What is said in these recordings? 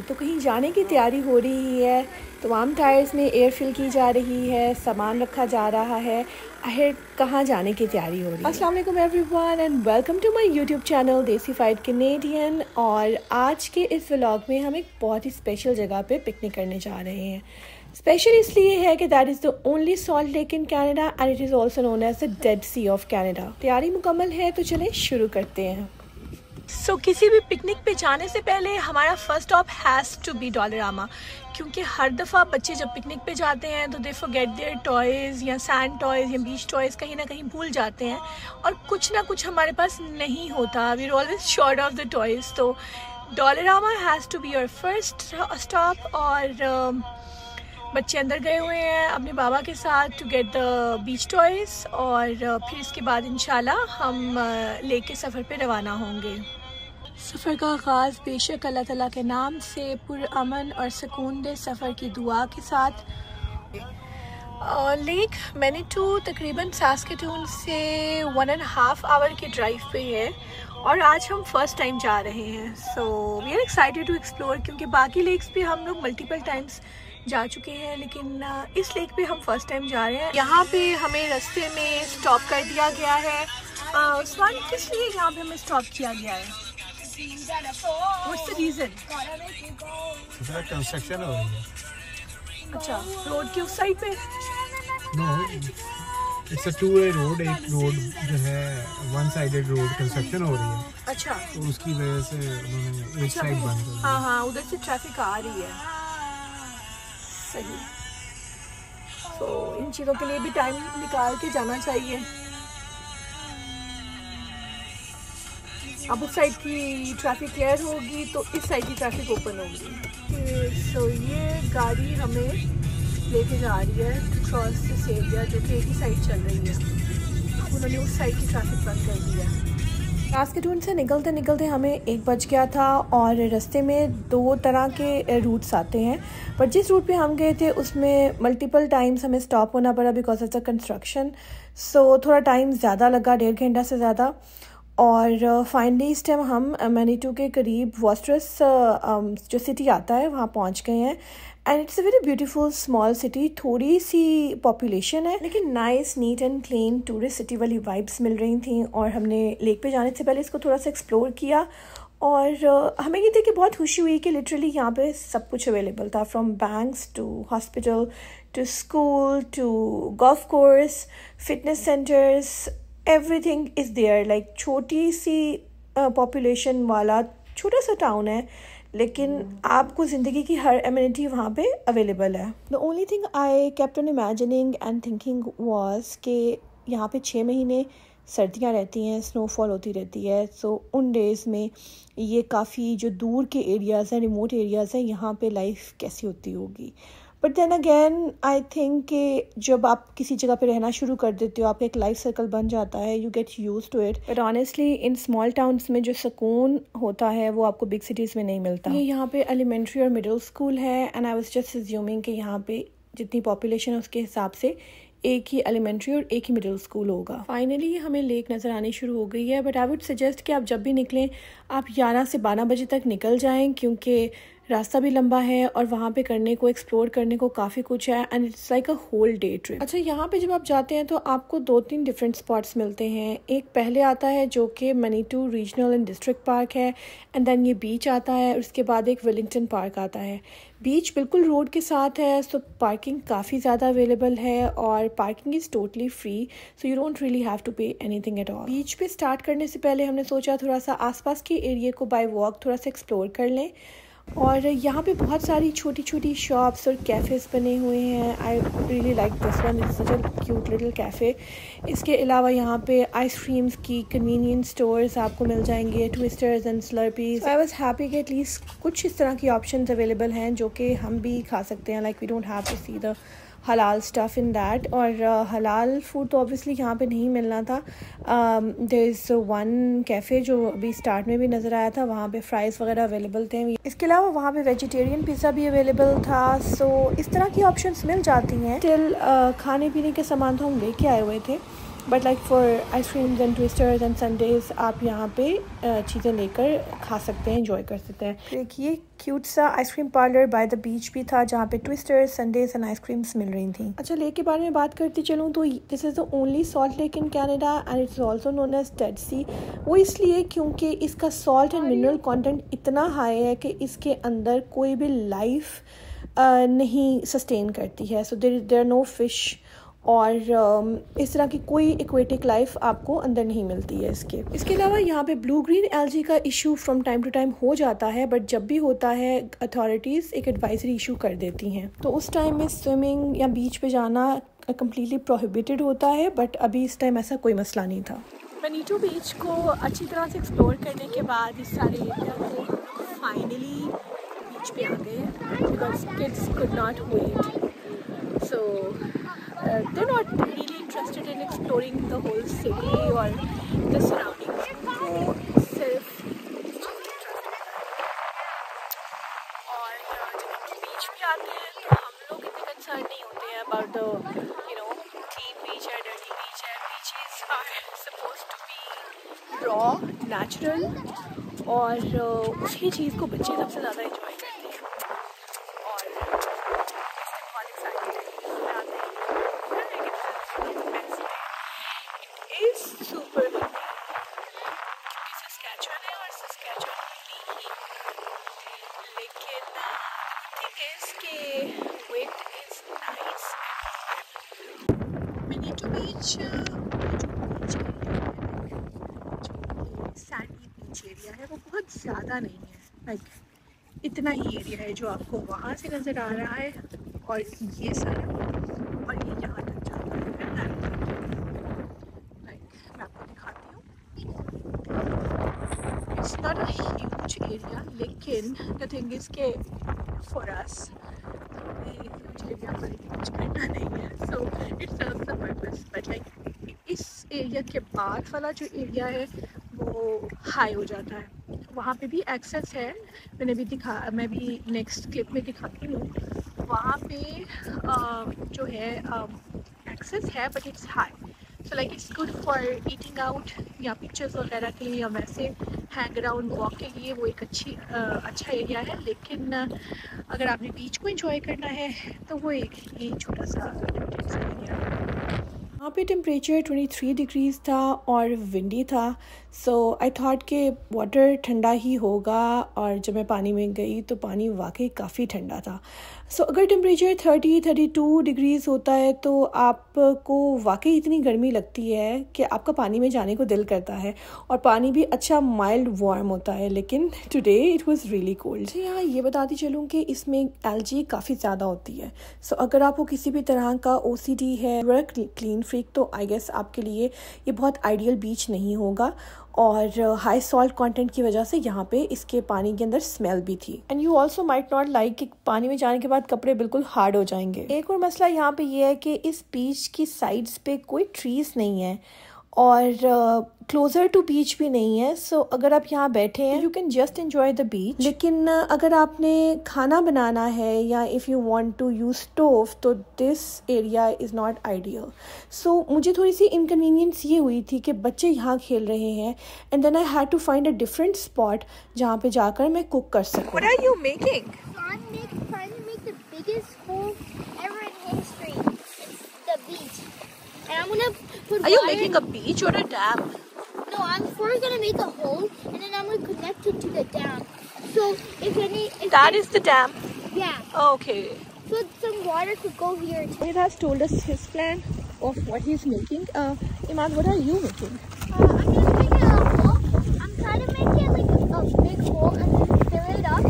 तो कहीं जाने की तैयारी हो रही है। तमाम टायर्स में एयर फिल की जा रही है, सामान रखा जा रहा है। आखिर कहाँ जाने की तैयारी हो रही है। अस्सलाम वालेकुम everyone and welcome to my YouTube channel Desified Canadian. और आज के इस व्लॉग में हम एक बहुत ही स्पेशल जगह पे पिकनिक करने जा रहे हैं। स्पेशल इसलिए है कि that is the only salt lake in Canada and it is also known as the dead sea of Canada. तैयारी मुकम्मल है तो चलें शुरू करते हैं। किसी भी पिकनिक पे जाने से पहले हमारा first stop has to be Dollarama, क्योंकि हर दफ़ा बच्चे जब पिकनिक पे जाते हैं तो दे फॉरगेट देयर टॉयज़ या सैंड टॉयज़ या बीच टॉयज़ कहीं ना कहीं भूल जाते हैं और कुछ ना कुछ हमारे पास नहीं होता। We are always short of the toys. तो Dollarama has to be your first stop. और बच्चे अंदर गए हुए हैं अपने बाबा के साथ to get the beach toys और फिर इसके बाद इंशाल्लाह हम लेक के सफ़र पे रवाना होंगे। सफ़र का आगाज़ बेशक अल्लाह ताला के नाम से पुरअमन और सुकून दे सफ़र की दुआ के साथ। लेक मैनीटू तकरीबन सास्केटून से 1.5 आवर की ड्राइव पे है और आज हम फर्स्ट टाइम जा रहे हैं। So we are excited to explore, क्योंकि बाकी लेक्स पे हम लोग मल्टीपल टाइम्स जा चुके हैं लेकिन इस लेक पे हम फर्स्ट टाइम जा रहे हैं। यहाँ पे हमें रास्ते में स्टॉप कर दिया गया है। उस्मान, किस लिए यहाँ पे हमें स्टॉप किया गया है? What's the reason? कंस्ट्रक्शन हो रही है। अच्छा, रोड के उस साइड पे? No, it's a two way road. एक रोड जो है वन साइडेड रोड कंस्ट्रक्शन हो रही है। अच्छा, तो उसकी वजह से उन्होंने एक साइड बंद कर दी। हाँ हाँ, उधर से ट्रैफिक आ रही है। सही। तो इन चीज़ों के लिए भी टाइम निकाल के जाना चाहिए। अब उस साइड की ट्रैफिक क्लियर होगी तो इस साइड की ट्रैफिक ओपन होगी। तो ये गाड़ी हमें लेके जा रही है टू क्रॉस दिस एरिया, जो कि एक ही साइड चल रही है। अब उन्होंने उस साइड की ट्रैफिक बंद कर दी है। सास्केटून से निकलते निकलते हमें 1 बज गया था और रास्ते में 2 तरह के रूट्स आते हैं, पर जिस रूट पे हम गए थे उसमें मल्टीपल टाइम्स हमें स्टॉप होना पड़ा बिकॉज ऑफ द कंस्ट्रक्शन। सो थोड़ा टाइम ज़्यादा लगा, 1.5 घंटा से ज़्यादा। और फाइनली इस टाइम हम मैनीटू के करीब वॉस्ट्रस जो सिटी आता है वहाँ पहुँच गए हैं। And it's a very beautiful small city. थोड़ी सी पॉपुलेशन है लेकिन nice neat and clean tourist city वाली वाइब्स मिल रही थी। और हमने लेक पे जाने से पहले इसको थोड़ा सा एक्सप्लोर किया और हमें ये देख के बहुत खुशी हुई कि लिटरली यहाँ पे सब कुछ अवेलेबल था, from banks to hospital to school to golf course, fitness centres, everything is there. Like छोटी सी पॉपुलेशन वाला छोटा सा टाउन है लेकिन आपको ज़िंदगी की हर एमिनिटी वहाँ पे अवेलेबल है। The only thing I kept on imagining and thinking was कि यहाँ पे 6 महीने सर्दियाँ रहती हैं, स्नोफॉल होती रहती है। सो उन डेज़ में ये काफ़ी जो दूर के एरियाज़ हैं, रिमोट एरियाज़ हैं, यहाँ पे लाइफ कैसी होती होगी। But then again I think कि जब आप किसी जगह पे रहना शुरू कर देते हो आपका एक लाइफ सर्कल बन जाता है, you get used to it. But honestly in small towns में जो सुकून होता है वो आपको बिग सिटीज़ में नहीं मिलता। ये यहाँ पे एलिमेंट्री और मिडिल स्कूल है and I was just assuming कि यहाँ पे जितनी पॉपुलेशन है उसके हिसाब से एक ही एलिमेंट्री और एक ही मिडिल स्कूल होगा। फाइनली हमें लेक नज़र आनी शुरू हो गई है। बट आई वुड सजेस्ट कि आप जब भी निकलें आप 11 से 12 बजे तक निकल जाएं, क्योंकि रास्ता भी लंबा है और वहाँ पे करने को, एक्सप्लोर करने को काफ़ी कुछ है and it's like a whole day trip. अच्छा, यहाँ पे जब आप जाते हैं तो आपको 2-3 डिफरेंट स्पॉट्स मिलते हैं। एक पहले आता है जो कि मैनीटू रीजनल एंड डिस्ट्रिक्ट पार्क है एंड देन ये बीच आता है और उसके बाद एक वेलिंगटन पार्क आता है। बीच बिल्कुल रोड के साथ है, सो पार्किंग काफ़ी ज़्यादा अवेलेबल है और parking is totally free, so you don't really have to pay anything at all. Beach पे स्टार्ट करने से पहले हमने सोचा थोड़ा सा आसपास के एरिया को बाय वॉक थोड़ा सा एक्सप्लोर कर लें। और यहाँ पे बहुत सारी छोटी छोटी शॉप्स और कैफ़ेज़ बने हुए हैं। I really like this one, it's such a cute little cafe. इसके अलावा यहाँ पे आइसक्रीम्स की कन्वीनियंस स्टोर्स आपको मिल जाएंगे, twisters and slurpees. I was happy कि एटलीस्ट कुछ इस तरह की ऑप्शंस अवेलेबल हैं जो कि हम भी खा सकते हैं। Like we don't have to see the halal stuff in that. और हलाल फूड तो ऑब्वियसली यहाँ पे नहीं मिलना था। देयर इज़ वन कैफ़े जो अभी स्टार्ट में भी नज़र आया था, वहाँ पे फ्राइज़ वगैरह अवेलेबल थे। इसके अलावा वहाँ पे वेजिटेरियन पिज़्ज़ा भी अवेलेबल था। सो इस तरह की ऑप्शंस मिल जाती हैं। टिल खाने पीने के सामान तो हम लेके आए हुए थे but like for ice creams and twisters and Sundays आप यहाँ पे चीज़ें लेकर खा सकते हैं, एंजॉय कर सकते हैं। देखिए क्यूट सा ice cream parlour by the beach भी था जहाँ पे ट्विस्टर्स, संडेज एंड आइसक्रीम्स मिल रही थी। अच्छा, लेक के बारे में बात करती चलूँ तो this is the only salt lake in Canada and it's also known as Dead Sea. वो इसलिए क्योंकि इसका सॉल्ट एंड मिनरल कंटेंट इतना हाई है कि इसके अंदर कोई भी लाइफ नहीं सस्टेन करती है। So there are no fish और इस तरह की कोई एक्वेटिक लाइफ आपको अंदर नहीं मिलती है इसके अलावा यहाँ पे ब्लू ग्रीन एल्गी का issue from time to time हो जाता है, बट जब भी होता है अथॉरिटीज़ एक एडवाइजरी इशू कर देती हैं। तो उस टाइम में स्विमिंग या बीच पे जाना कम्प्लीटली प्रोहिबिटेड होता है, बट अभी इस टाइम ऐसा कोई मसला नहीं था। मैनीटो बीच को अच्छी तरह से एक्सप्लोर करने के बाद इस सारे एरिया को फाइनली बीच पे आ गए because kids could not wait. So they're not really interested in exploring the whole city or the surroundings. वो सिर्फ और जब हम बीच पे आते हैं तो हम लोग इतने कंसर्न नहीं होते हैं about the clean beach or dirty beach. Beaches are supposed to be raw, natural और उसी चीज़ को बच्चे सबसे ज़्यादा enjoy करते हैं और बहुत excited है। सुपर सस्कैचुअन है और सस्कैचुअन लेकिन थिंग इज के wind is nice. Manitou beach sandy beach area है वो बहुत ज़्यादा नहीं है, लाइक इतना ही एरिया है जो आपको वहाँ से नज़र आ रहा है और ये सारा और ये यहाँ तक जाता है। It's not a huge area, लेकिन the thing is कि for us huge area हमारे लिए कुछ करना नहीं है, so it serves the purpose. But like इस एरिया के बाद वाला जो एरिया है वो हाई हो जाता है, वहाँ पे भी एक्सेस है। मैं भी नेक्स्ट क्लिप में दिखाती हूँ। वहाँ पे जो है एक्सेस है but it's high, so like it's good for eating out या पिक्चर्स वगैरह के लिए या वैसे हैंग अराउंड वॉक के लिए वो एक अच्छा एरिया है। लेकिन अगर आपने बीच को एंजॉय करना है तो वो एक छोटा सा एरिया है। वहाँ पे टेम्परेचर 23 डिग्रीज़ था और विंडी था, सो आई थॉट कि वाटर ठंडा ही होगा और जब मैं पानी में गई तो पानी वाकई काफ़ी ठंडा था। सो अगर टेम्परेचर 30-32 डिग्रीज़ होता है तो आपको वाकई इतनी गर्मी लगती है कि आपका पानी में जाने को दिल करता है और पानी भी अच्छा माइल्ड वार्म होता है। लेकिन today it was really cold. यहाँ ये बताती चलूँ कि इसमें एल्गी काफ़ी ज़्यादा होती है, सो अगर आपको किसी भी तरह का OCD है, क्लीन फ्रीक, तो आई गेस आपके लिए ये बहुत आइडियल बीच नहीं होगा। और हाई सॉल्ट कंटेंट की वजह से यहाँ पे इसके पानी के अंदर स्मेल भी थी। And you also might not like कि पानी में जाने के बाद कपड़े बिल्कुल हार्ड हो जाएंगे। एक और मसला यहाँ पे ये है कि इस बीच की साइड्स पे कोई ट्रीज नहीं है और क्लोजर टू बीच भी नहीं है, सो अगर आप यहाँ बैठे हैं you can just enjoy the beach. लेकिन अगर आपने खाना बनाना है या if you want to use stove तो this area is not ideal. So मुझे थोड़ी सी इनकन्वीनियंस ये हुई थी कि बच्चे यहाँ खेल रहे हैं and then I had to find a different spot जहाँ पे जाकर मैं कुक कर सकूँ। What are you making? Trying to make the biggest hole ever in history. It's the beach. And I'm gonna put Are you making a beach or a dam? No, I'm first gonna make a hole and then I'm gonna connect it to the dam. So if That is the dam? Yeah. Oh, okay. So some water could go here. He has told us his plan of what he's making. Iman, what are you making? I'm just making a hole. I'm trying to make it like a big hole and then fill it up.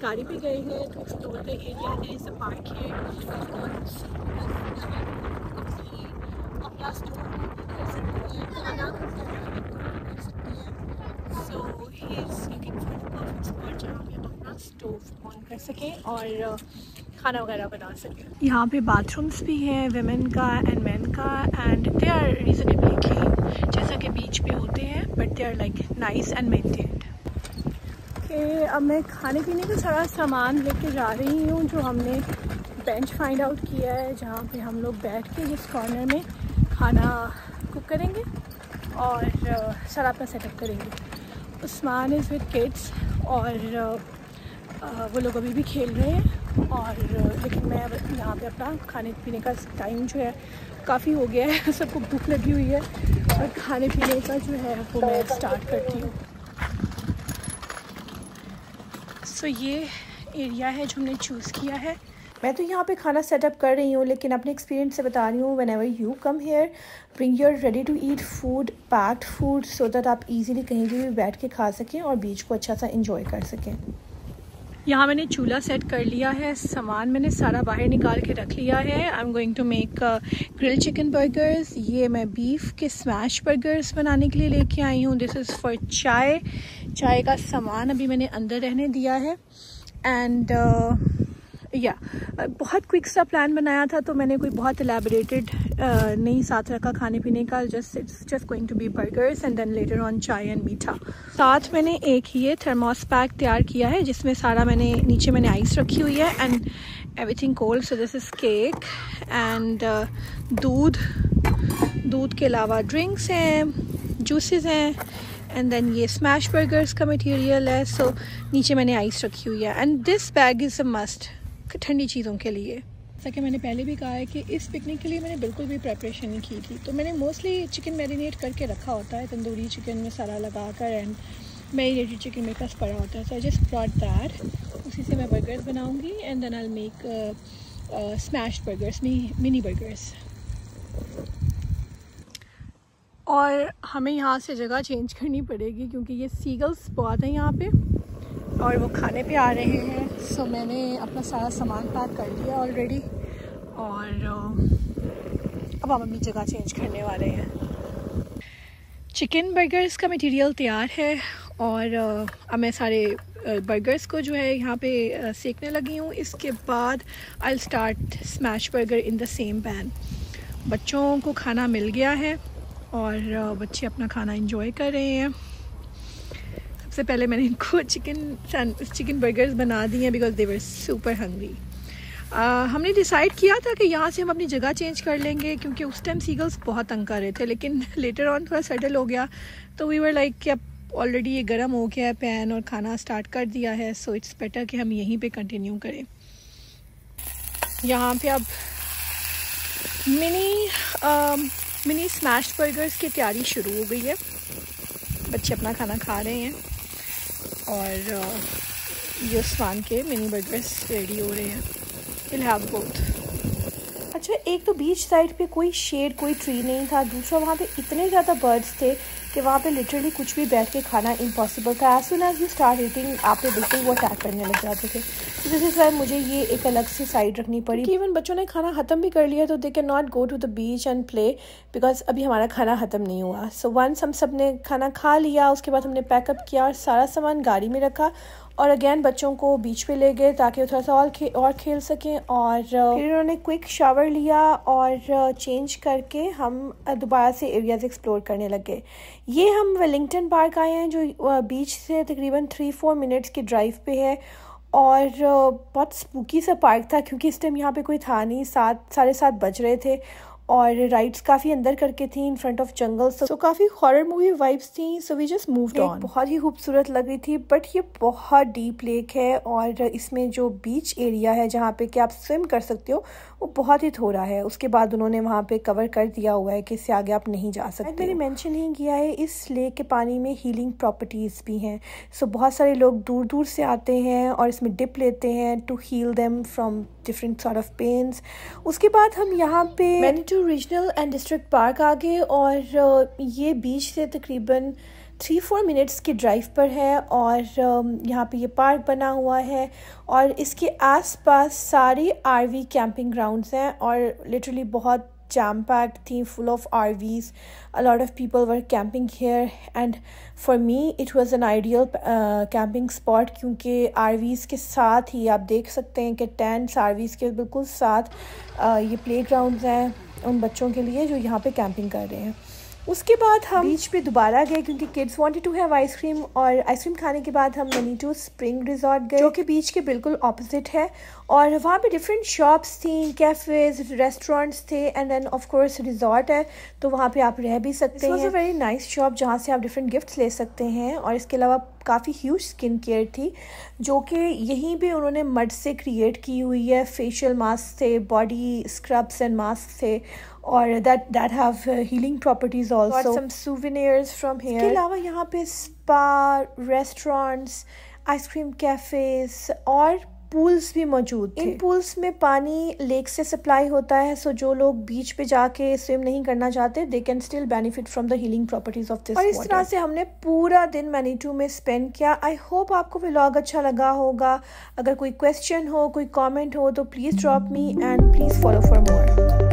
गाड़ी पे गए हैं तो explore the area is a park है अपना store कर सकते हैं, खाना स्टोव ऑन कर सकें और खाना वगैरह बना सकें। यहाँ पे बाथरूम्स भी हैं वेमेन का एंड मेन का, and they are reasonably clean जैसा कि बीच पे होते हैं, but they are like nice and maintained. कि अब मैं खाने पीने का सारा सामान लेके जा रही हूँ, जो हमने बेंच फाइंड आउट किया है जहाँ पे हम लोग बैठ के इस कॉर्नर में खाना कुक करेंगे और सारा अपना सेटअप करेंगे। उस्मान इज़ विद किड्स और वो लोग अभी भी खेल रहे हैं, और लेकिन मैं यहाँ पे अपना खाने पीने का टाइम जो है काफ़ी हो गया है, सबको भूख लगी हुई है और खाने पीने का जो है वो मैं स्टार्ट करती हूँ। सो ये एरिया है जो हमने चूज़ किया है। मैं तो यहाँ पे खाना सेटअप कर रही हूँ, लेकिन अपने एक्सपीरियंस से बता रही हूँ, whenever you come here bring your ready to eat food, packed food, so that आप इजीली कहीं भी बैठ के खा सकें और बीच को अच्छा सा इंजॉय कर सकें। यहाँ मैंने चूल्हा सेट कर लिया है, सामान मैंने सारा बाहर निकाल के रख लिया है। I am going to make grill chicken burgers. ये मैं बीफ के स्मैश बर्गर्स बनाने के लिए लेके आई हूँ। दिस इज़ फॉर चाय का सामान अभी मैंने अंदर रहने दिया है। एंड बहुत क्विक सा प्लान बनाया था, तो मैंने कोई बहुत एलैबोरेटेड नहीं साथ रखा खाने पीने का। Just going to be burgers and then later on chai and meetha. साथ मैंने एक ये थर्मोस पैक तैयार किया है जिसमें सारा नीचे मैंने आइस रखी हुई है and everything cold. So this is cake and दूध के अलावा ड्रिंक्स हैं, जूसेस हैं, एंड देन ये स्मैश बर्गर्स का मटेरियल है। सो नीचे मैंने आइस रखी हुई है and this bag is a must ठंडी चीज़ों के लिए। जैसा कि मैंने पहले भी कहा है कि इस पिकनिक के लिए मैंने बिल्कुल भी प्रेपरेशन नहीं की थी, तो मैंने मोस्टली चिकन मैरिनेट करके रखा होता है तंदूरी चिकन मसाला लगा कर, एंड मैरिनेटेड चिकन मेरे पास पड़ा होता है। So I just brought that, उसी से मैं बर्गर्स बनाऊंगी and then I will make smashed burgers, mini burgers. और हमें यहाँ से जगह चेंज करनी पड़ेगी क्योंकि ये सीगल्स बहुत हैं यहाँ पे और वो खाने पे आ रहे हैं। सो मैंने अपना सारा सामान पैक कर लिया ऑलरेडी और अब हम अपनी जगह चेंज करने वाले हैं। चिकन बर्गर्स का मटेरियल तैयार है और अब मैं सारे बर्गर्स को जो है यहाँ पे सेकने लगी हूँ। इसके बाद I will start smash burger in the same pan. बच्चों को खाना मिल गया है और बच्चे अपना खाना एंजॉय कर रहे हैं। सबसे पहले मैंने इनको चिकन बर्गर्स बना दिए हैं because they were super hungry. हमने डिसाइड किया था कि यहाँ से हम अपनी जगह चेंज कर लेंगे क्योंकि उस टाइम सीगल्स बहुत तंग कर रहे थे, लेकिन लेटर ऑन थोड़ा सेटल हो गया तो वी वर लाइक कि अब ऑलरेडी ये गर्म हो गया है पैन और खाना स्टार्ट कर दिया है, सो इट्स बेटर कि हम यहीं पे कंटिन्यू करें। यहाँ पे अब मिनी स्मैश बर्गर्स की तैयारी शुरू हो गई है। बच्चे अपना खाना खा रहे हैं और ये उस्मान के मिनी बर्गर्स रेडी हो रहे हैं। Will have both. अच्छा, एक तो बीच साइड पे कोई शेड, कोई ट्री नहीं था, दूसरा वहाँ पे इतने ज़्यादा बर्ड्स थे कि वहाँ पे लिटरली कुछ भी बैठ के खाना इम्पॉसिबल था। As soon as you start eating आपने बिल्कुल वो अटैक करने लग जाते थे। तो दिस इज़ व्हाई मुझे ये एक अलग से साइड रखनी पड़ी। इवन बच्चों ने खाना ख़त्म भी कर लिया तो they can not go to the beach and play because अभी हमारा खाना ख़त्म नहीं हुआ। सो वंस हम सब ने खाना खा लिया उसके बाद हमने पैकअप किया और सारा सामान गाड़ी में रखा और अगेन बच्चों को बीच पे ले गए ताकि वो थोड़ा सा और खेल सकें। और फिर उन्होंने क्विक शावर लिया और चेंज करके हम दोबारा से एरियाज़ एक्सप्लोर करने लगे। ये हम वेलिंगटन पार्क आए हैं जो बीच से तकरीबन 3-4 मिनट्स की ड्राइव पे है और बहुत स्पूकी सा पार्क था क्योंकि इस टाइम यहाँ पे कोई था नहीं। 7-7:30 बज रहे थे और राइड्स काफ़ी अंदर करके थी इन फ्रंट ऑफ जंगल, सो काफ़ी हॉरर मूवी वाइब्स थी। So we just moved on. बहुत ही खूबसूरत लग रही थी बट ये बहुत डीप लेक है और इसमें जो बीच एरिया है जहाँ पे कि आप स्विम कर सकते हो वो बहुत ही थोड़ा है। उसके बाद उन्होंने वहाँ पे कवर कर दिया हुआ है कि इससे आगे आप नहीं जा सकते। मैंने मेंशन ही किया है इस लेक के पानी में हीलिंग प्रॉपर्टीज़ भी हैं। सो बहुत सारे लोग दूर दूर से आते हैं और इसमें डिप लेते हैं to heal them from different sort of pains. उसके बाद हम यहाँ पे Manitou Regional and District Park आ गए और ये बीच से तकरीबन 3-4 मिनट्स की ड्राइव पर है और यहाँ पे ये पार्क बना हुआ है और इसके आसपास सारी आरवी कैंपिंग ग्राउंड्स हैं और लिटरली बहुत jam packed थी, full of RVs. A lot of people were camping here, and for me it was an ideal camping spot क्योंकि RVs के साथ ही आप देख सकते हैं कि टेंट्स RVs के बिल्कुल साथ ये प्लेग्राउंड्स हैं उन बच्चों के लिए जो यहाँ पे कैंपिंग कर रहे हैं। उसके बाद हम बीच पे दोबारा गए क्योंकि kids wanted to have ice cream, और आइसक्रीम खाने के बाद हम मैनीटू स्प्रिंग रिजॉर्ट गए जो कि बीच के बिल्कुल ऑपोजिट है, और वहाँ पे डिफरेंट शॉप्स थी, कैफ़ेज़, रेस्टोरेंट्स थे, and then of course resort है तो वहाँ पे आप रह भी सकते हैं। It was a very nice shop जहाँ से आप डिफरेंट गिफ्ट्स ले सकते हैं, और इसके अलावा काफ़ी ह्यूज स्किन केयर थी जो कि यहीं पे उन्होंने मड से क्रिएट की हुई है। फेशियल मास्क थे, बॉडी स्क्रब्स एंड मास्क थे, और that have healing properties also. Got some souvenirs from here. इसके अलावा यहाँ पे स्पा, रेस्टोरेंट्स, आइसक्रीम कैफ़ेज़ और पूल्स भी मौजूद थे। इन पूल्स में पानी लेक से सप्लाई होता है, सो जो लोग बीच पे जाके स्विम नहीं करना चाहते they can still benefit from the healing properties of this water. और इस तरह से हमने पूरा दिन मैनीटू में स्पेंड किया। आई होप आपको व्लॉग अच्छा लगा होगा। अगर कोई क्वेश्चन हो, कोई कमेंट हो तो please drop me and please follow for more.